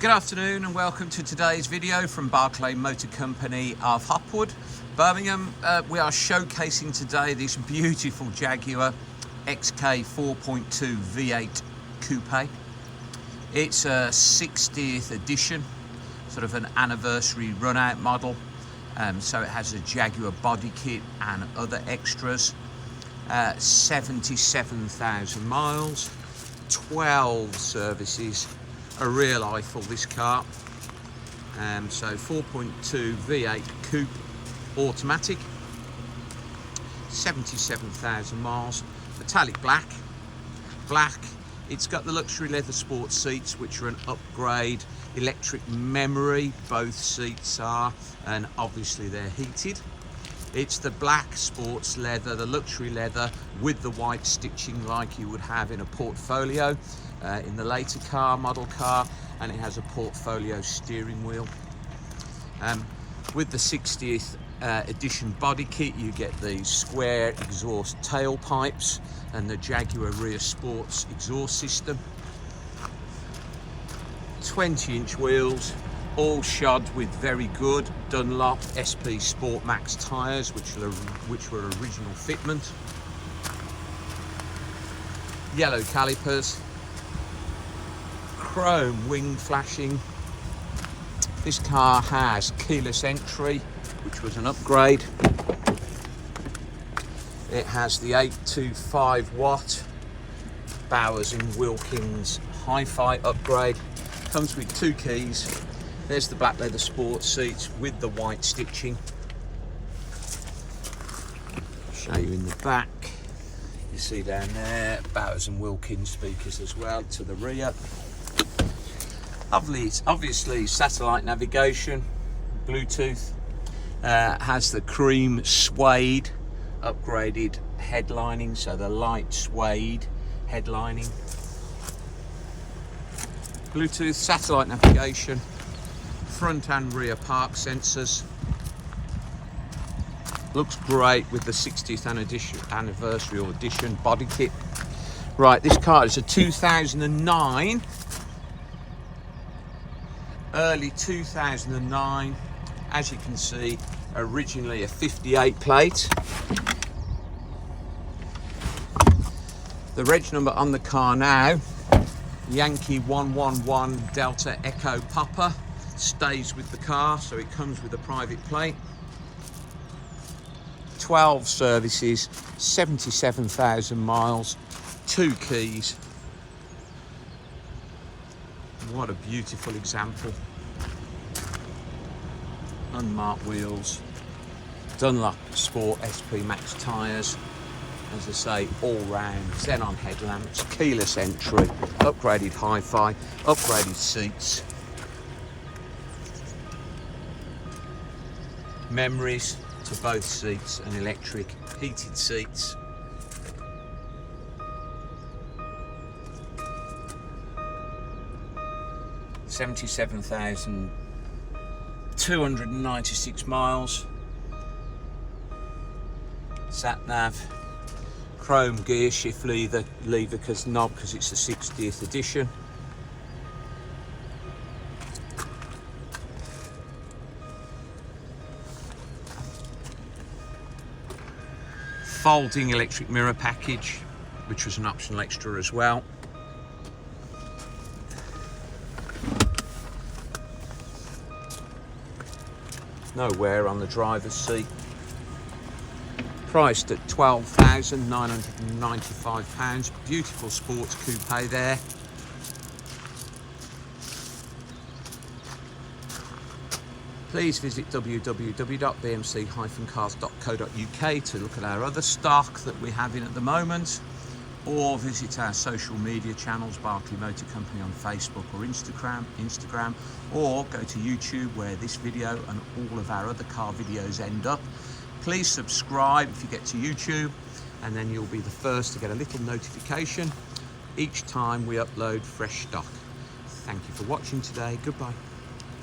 Good afternoon and welcome to today's video from Barclay Motor Company of Hopwood, Birmingham. We are showcasing today this beautiful Jaguar XK 4.2 V8 Coupe. It's a 60th edition, sort of an anniversary run-out model. So it has a Jaguar body kit and other extras. 77,000 miles, 12 services. A real eyeful, this car. So 4.2 V8 Coupe automatic, 77,000 miles, metallic black. It's got the luxury leather sports seats, which are an upgrade, electric memory, both seats are, and obviously they're heated. It's the black sports leather, the luxury leather with the white stitching like you would have in a Portfolio in the later model car, and it has a Portfolio steering wheel. With the 60th edition body kit, you get these square exhaust tailpipes and the Jaguar rear sports exhaust system. 20-inch wheels, all shod with very good Dunlop SP Sport Max tyres, which were original fitment. Yellow calipers, chrome wing flashing. This car has keyless entry, which was an upgrade. It has the 825 watt Bowers & Wilkins Hi-Fi upgrade. Comes with 2 keys. There's the black leather sports seats with the white stitching. Show you in the back. You see down there, Bowers & Wilkins speakers as well to the rear. Obviously satellite navigation, Bluetooth. Has the cream suede upgraded headlining, so the light suede headlining. Bluetooth, satellite navigation, front and rear park sensors. Looks great with the 60th anniversary or edition body kit. Right, this car is a 2009, early 2009. As you can see, originally a 58 plate. The reg number on the car now, Yankee 111 Delta Echo Papa, stays with the car, so it comes with a private plate. 12 services, 77,000 miles, 2 keys. What a beautiful example. Unmarked wheels, Dunlop Sport SP Max tyres, as I say, all round, xenon headlamps, keyless entry, upgraded hi-fi, upgraded seats, memories to both seats and electric heated seats. $77,296 miles. Sat nav, chrome gear shift lever knob because it's the 60th edition. Folding electric mirror package, which was an optional extra as well. No wear on the driver's seat. Priced at £12,995. Beautiful sports coupe there. Please visit www.bmc-cars.co.uk to look at our other stock that we have in at the moment, or visit our social media channels, Barclay Motor Company on Facebook or Instagram, or go to YouTube where this video and all of our other car videos end up. Please subscribe if you get to YouTube, and then you'll be the first to get a little notification each time we upload fresh stock. Thank you for watching today. Goodbye.